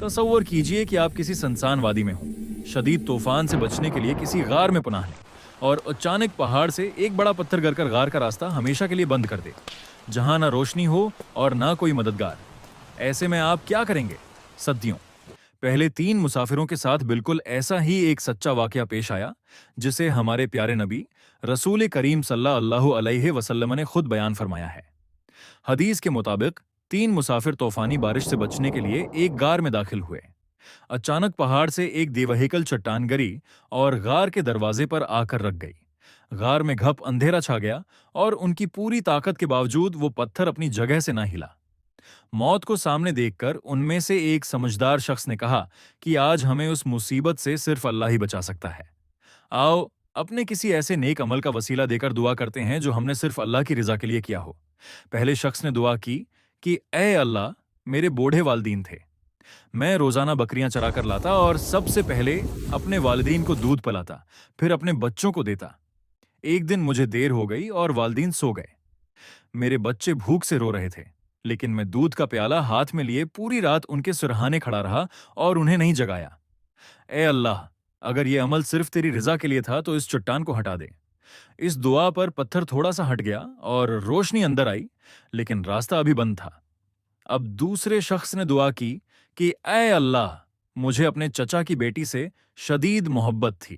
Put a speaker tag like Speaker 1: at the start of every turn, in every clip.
Speaker 1: तसव्वुर कीजिए कि आप किसी सुनसान वादी में हों, शदीद तूफान से बचने के लिए किसी गार में पनाह लें और अचानक पहाड़ से एक बड़ा पत्थर गिरकर गार का रास्ता हमेशा के लिए बंद कर दे, जहां ना रोशनी हो और ना कोई मददगार। ऐसे में आप क्या करेंगे? सदियों पहले 3 मुसाफिरों के साथ बिल्कुल ऐसा ही एक सच्चा वाकया पेश आया, जिसे हमारे प्यारे नबी रसूल करीम सल्लल्लाहु अलैहि वसल्लम ने खुद बयान फरमाया है। हदीस के मुताबिक 3 मुसाफिर तूफानी बारिश से बचने के लिए एक गार में दाखिल हुए। अचानक पहाड़ से एक देवहिकल चट्टान गिरी और गार के दरवाजे पर आकर रख गई। गार में घप अंधेरा छा गया और उनकी पूरी ताकत के बावजूद वो पत्थर अपनी जगह से ना हिला। मौत को सामने देखकर उनमें से एक समझदार शख्स ने कहा कि आज हमें उस मुसीबत से सिर्फ अल्लाह ही बचा सकता है। आओ अपने किसी ऐसे नेक अमल का वसीला देकर दुआ करते हैं जो हमने सिर्फ अल्लाह की रजा के लिए किया हो। पहले शख्स ने दुआ की कि ऐ अल्लाह, मेरे बूढ़े वालिदीन थे। मैं रोजाना बकरियां चरा कर लाता और सबसे पहले अपने वालिदीन को दूध पिलाता, फिर अपने बच्चों को देता। एक दिन मुझे देर हो गई और वालिदीन सो गए। मेरे बच्चे भूख से रो रहे थे, लेकिन मैं दूध का प्याला हाथ में लिए पूरी रात उनके सुरहाने खड़ा रहा और उन्हें नहीं जगाया। ए अल्लाह, अगर ये अमल सिर्फ तेरी रजा के लिए था तो इस चट्टान को हटा दे। इस दुआ पर पत्थर थोड़ा सा हट गया और रोशनी अंदर आई, लेकिन रास्ता अभी बंद था। अब दूसरे शख्स ने दुआ की कि ऐ अल्लाह, मुझे अपने चचा की बेटी से शदीद मोहब्बत थी।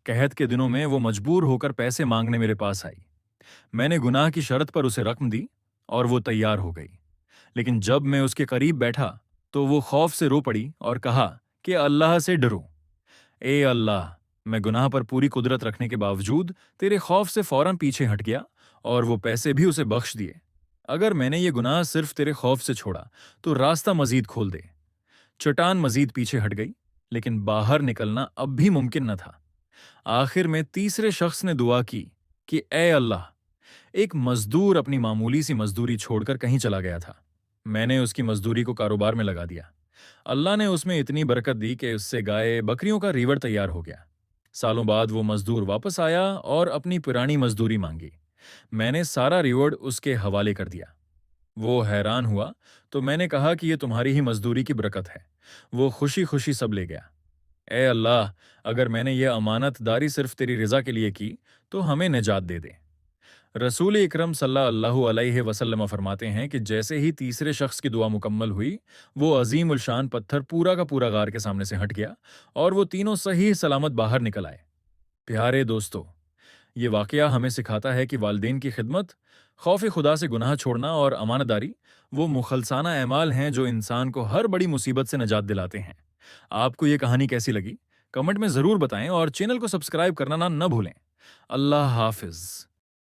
Speaker 1: कहत के दिनों में वो मजबूर होकर पैसे मांगने मेरे पास आई। मैंने गुनाह की शर्त पर उसे रकम दी और वो तैयार हो गई। लेकिन जब मैं उसके करीब बैठा तो वो खौफ से रो पड़ी और कहा कि अल्लाह से डरो। ए अल्लाह, मैं गुनाह पर पूरी कुदरत रखने के बावजूद तेरे खौफ से फौरन पीछे हट गया और वो पैसे भी उसे बख्श दिए। अगर मैंने ये गुनाह सिर्फ तेरे खौफ से छोड़ा तो रास्ता मजीद खोल दे। चट्टान मजीद पीछे हट गई, लेकिन बाहर निकलना अब भी मुमकिन न था। आखिर में तीसरे शख्स ने दुआ की कि ए अल्लाह, एक मजदूर अपनी मामूली सी मजदूरी छोड़कर कहीं चला गया था। मैंने उसकी मजदूरी को कारोबार में लगा दिया। अल्लाह ने उसमें इतनी बरकत दी कि उससे गाय बकरियों का रीवड़ तैयार हो गया। सालों बाद वो मजदूर वापस आया और अपनी पुरानी मजदूरी मांगी। मैंने सारा रिवॉर्ड उसके हवाले कर दिया। वो हैरान हुआ तो मैंने कहा कि ये तुम्हारी ही मजदूरी की बरकत है। वो खुशी खुशी सब ले गया। ए अल्लाह, अगर मैंने ये अमानतदारी सिर्फ तेरी रजा के लिए की तो हमें निजात दे दे। रसूल इकरम सल्लल्लाहु अलैहि वसल्लम फरमाते हैं कि जैसे ही तीसरे शख्स की दुआ मुकम्मल हुई, वो अजीम उल शान पत्थर पूरा का पूरा गार के सामने से हट गया और वो तीनों सही सलामत बाहर निकल आए। प्यारे दोस्तों, ये वाकया हमें सिखाता है कि वालिदैन की खिदमत, खौफ खुदा से गुनाह छोड़ना और अमानतदारी वो मुखलसाना एमाल हैं जो इंसान को हर बड़ी मुसीबत से निजात दिलाते हैं। आपको ये कहानी कैसी लगी? कमेंट में ज़रूर बताएं और चैनल को सब्सक्राइब करना ना भूलें। अल्लाह हाफिज़।